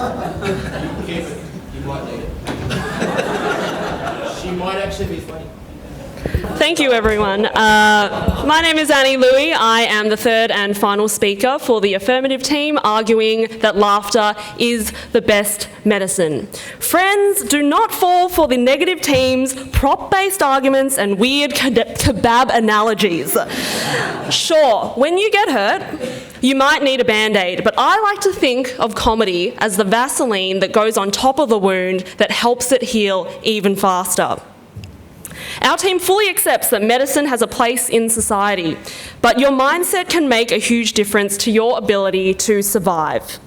Keep it. You might need it. She might actually be funny. Thank you, everyone. My name is Louey. I am the third and final speaker for the affirmative team, arguing that laughter is the best medicine. Friends, do not fall for the negative team's prop-based arguments and weird kebab analogies. Sure, when you get hurt, you might need a Band-Aid, but I like to think of comedy as the Vaseline that goes on top of the wound that helps it heal even faster. Our team fully accepts that medicine has a place in society, but your mindset can make a huge difference to your ability to survive.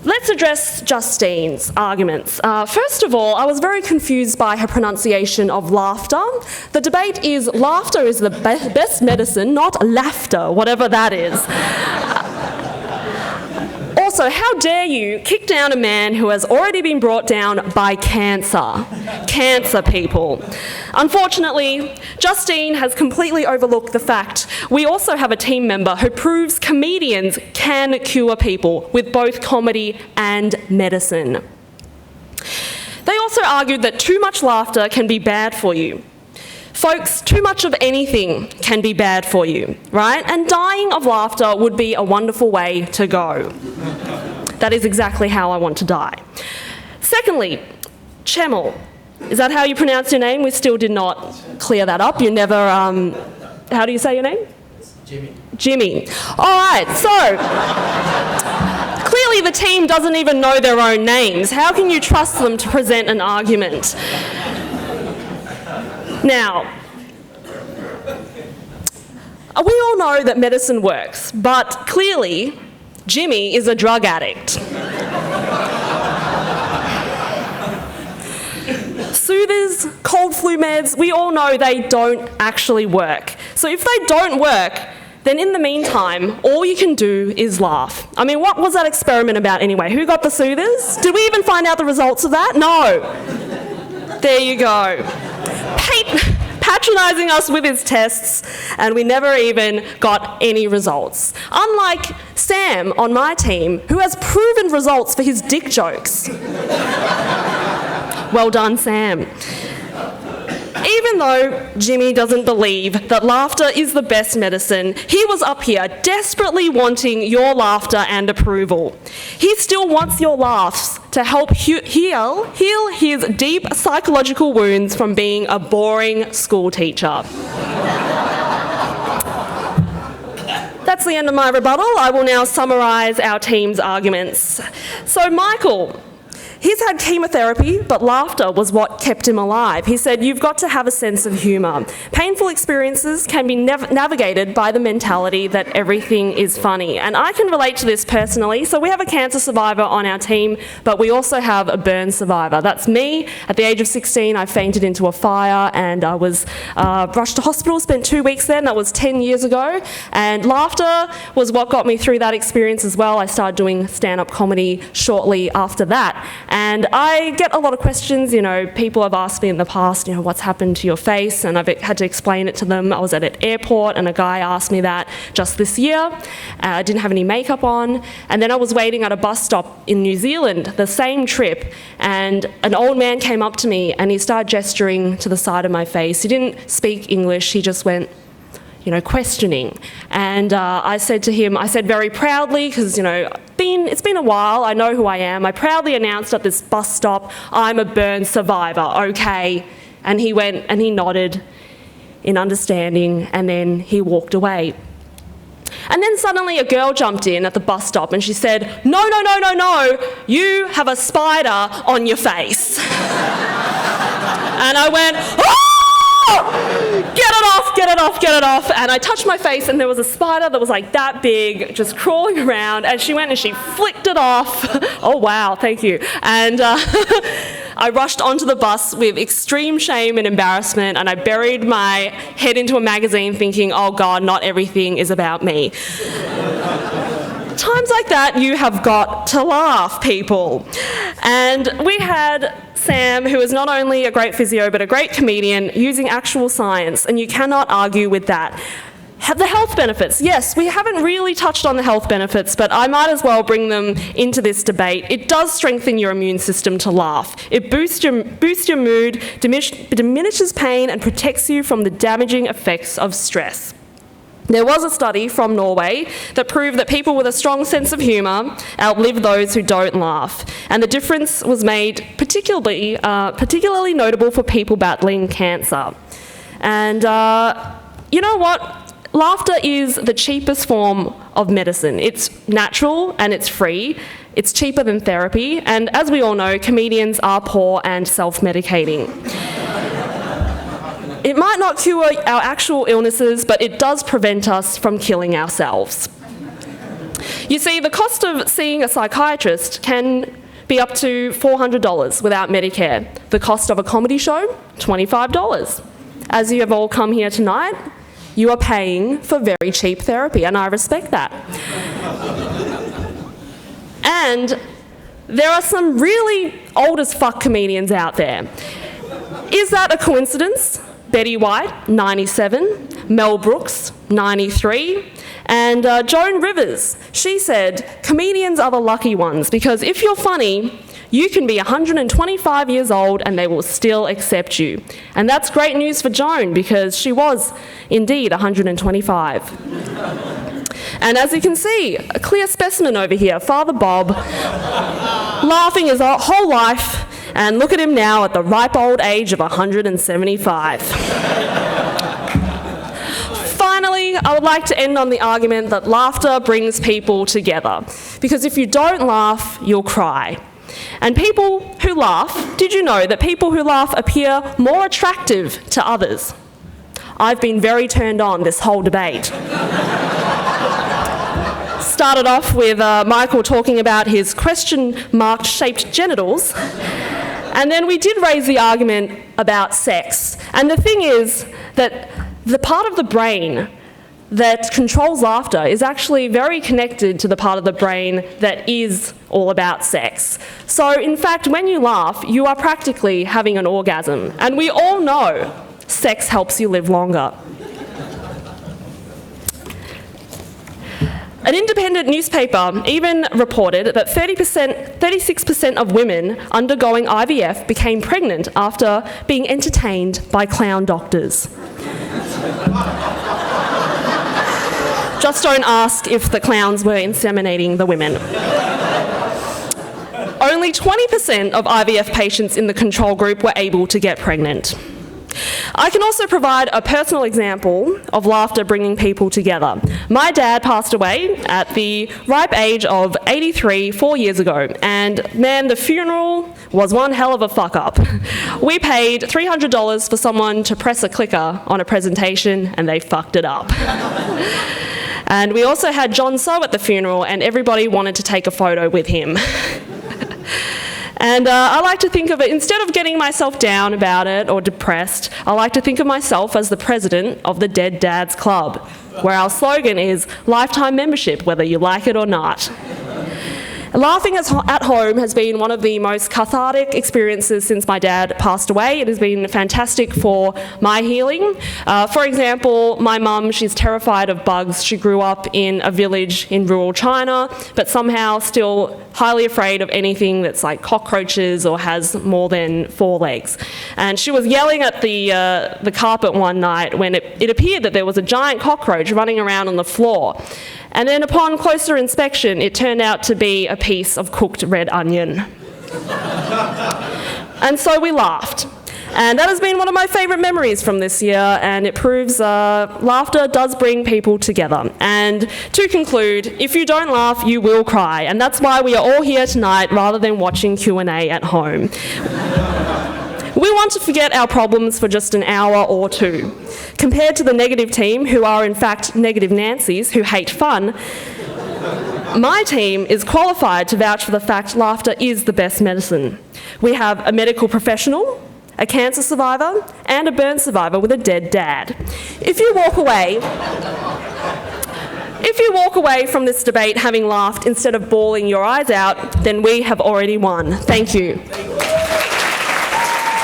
Let's address Justine's arguments. First of all, I was very confused by her pronunciation of laughter. The debate is laughter is the best medicine, not laughter, whatever that is. Also, how dare you kick down a man who has already been brought down by cancer? Cancer, people. Unfortunately, Justine has completely overlooked the fact we also have a team member who proves comedians can cure people with both comedy and medicine. They also argued that too much laughter can be bad for you. Folks, too much of anything can be bad for you, right? And dying of laughter would be a wonderful way to go. That is exactly how I want to die. Secondly, Chemel. Is that how you pronounce your name? We still did not clear that up. You never, how do you say your name? Jimmy. Jimmy. All right, so clearly the team doesn't even know their own names. How can you trust them to present an argument? Now, we all know that medicine works, but clearly Jimmy is a drug addict. Soothers, cold flu meds, we all know they don't actually work. So if they don't work, then in the meantime, all you can do is laugh. I mean, what was that experiment about anyway? Who got the soothers? Did we even find out the results of that? No. There you go. Patronising us with his tests, and we never even got any results. Unlike Sam on my team, who has proven results for his dick jokes. Well done, Sam. Even though Jimmy doesn't believe that laughter is the best medicine, he was up here desperately wanting your laughter and approval. He still wants your laughs to help heal his deep psychological wounds from being a boring school teacher. That's the end of my rebuttal. I will now summarise our team's arguments. So, Michael, he's had chemotherapy, but laughter was what kept him alive. He said, you've got to have a sense of humour. Painful experiences can be navigated by the mentality that everything is funny. And I can relate to this personally. So we have a cancer survivor on our team, but we also have a burn survivor. That's me. At the age of 16, I fainted into a fire and I was rushed to hospital, spent 2 weeks there, and that was 10 years ago. And laughter was what got me through that experience as well. I started doing stand-up comedy shortly after that. And I get a lot of questions, people have asked me in the past, what's happened to your face? And I've had to explain it to them. I was at an airport and a guy asked me that just this year. I didn't have any makeup on. And then I was waiting at a bus stop in New Zealand, the same trip, and an old man came up to me and he started gesturing to the side of my face. He didn't speak English, he just went, questioning. And I said to him, very proudly, because, it's been a while, I know who I am, I proudly announced at this bus stop, I'm a burn survivor, okay? And he went and he nodded in understanding, and then he walked away. And then suddenly a girl jumped in at the bus stop and she said, no, you have a spider on your face. And I went, oh! Get it off. And I touched my face and there was a spider that was like that big, just crawling around, and she went and she flicked it off. Oh, wow, thank you. And I rushed onto the bus with extreme shame and embarrassment, and I buried my head into a magazine thinking, oh God, not everything is about me. Times like that, you have got to laugh, people. And we had Sam, who is not only a great physio but a great comedian, using actual science, and you cannot argue with that. The health benefits. Yes, we haven't really touched on the health benefits, but I might as well bring them into this debate. It does strengthen your immune system to laugh. It boosts your mood, diminishes pain, and protects you from the damaging effects of stress. There was a study from Norway that proved that people with a strong sense of humour outlive those who don't laugh. And the difference was made particularly notable for people battling cancer. And you know what? Laughter is the cheapest form of medicine. It's natural and it's free. It's cheaper than therapy. And as we all know, comedians are poor and self-medicating. It might not cure our actual illnesses, but it does prevent us from killing ourselves. You see, the cost of seeing a psychiatrist can be up to $400 without Medicare. The cost of a comedy show, $25. As you have all come here tonight, you are paying for very cheap therapy, and I respect that. And there are some really old as fuck comedians out there. Is that a coincidence? Betty White, 97, Mel Brooks, 93, and Joan Rivers, she said, comedians are the lucky ones because if you're funny, you can be 125 years old and they will still accept you. And that's great news for Joan because she was indeed 125. And as you can see, a clear specimen over here, Father Bob, laughing his whole life, and look at him now at the ripe old age of 175. Finally, I would like to end on the argument that laughter brings people together. Because if you don't laugh, you'll cry. And people who laugh, did you know that people who laugh appear more attractive to others? I've been very turned on this whole debate. Started off with Michael talking about his question-mark shaped genitals. And then we did raise the argument about sex. And the thing is that the part of the brain that controls laughter is actually very connected to the part of the brain that is all about sex. So, in fact, when you laugh, you are practically having an orgasm. And we all know sex helps you live longer. An independent newspaper even reported that 36% of women undergoing IVF became pregnant after being entertained by clown doctors. Just don't ask if the clowns were inseminating the women. Only 20% of IVF patients in the control group were able to get pregnant. I can also provide a personal example of laughter bringing people together. My dad passed away at the ripe age of 83 4 years ago, and man, the funeral was one hell of a fuck up. We paid $300 for someone to press a clicker on a presentation, and they fucked it up. And we also had John So at the funeral, and everybody wanted to take a photo with him. And I like to think of it, instead of getting myself down about it or depressed, I like to think of myself as the president of the Dead Dads Club, where our slogan is lifetime membership, whether you like it or not. Laughing at home has been one of the most cathartic experiences since my dad passed away. It has been fantastic for my healing. For example, my mum, she's terrified of bugs. She grew up in a village in rural China, but somehow still highly afraid of anything that's like cockroaches or has more than 4 legs. And she was yelling at the carpet one night when it appeared that there was a giant cockroach running around on the floor. And then upon closer inspection, it turned out to be a piece of cooked red onion. And so we laughed. And that has been one of my favourite memories from this year, and it proves laughter does bring people together. And to conclude, if you don't laugh, you will cry. And that's why we are all here tonight rather than watching Q&A at home. We want to forget our problems for just an hour or two. Compared to the negative team, who are in fact negative Nancys, who hate fun, my team is qualified to vouch for the fact laughter is the best medicine. We have a medical professional, a cancer survivor, and a burn survivor with a dead dad. If you walk away from this debate having laughed instead of bawling your eyes out, then we have already won. Thank you.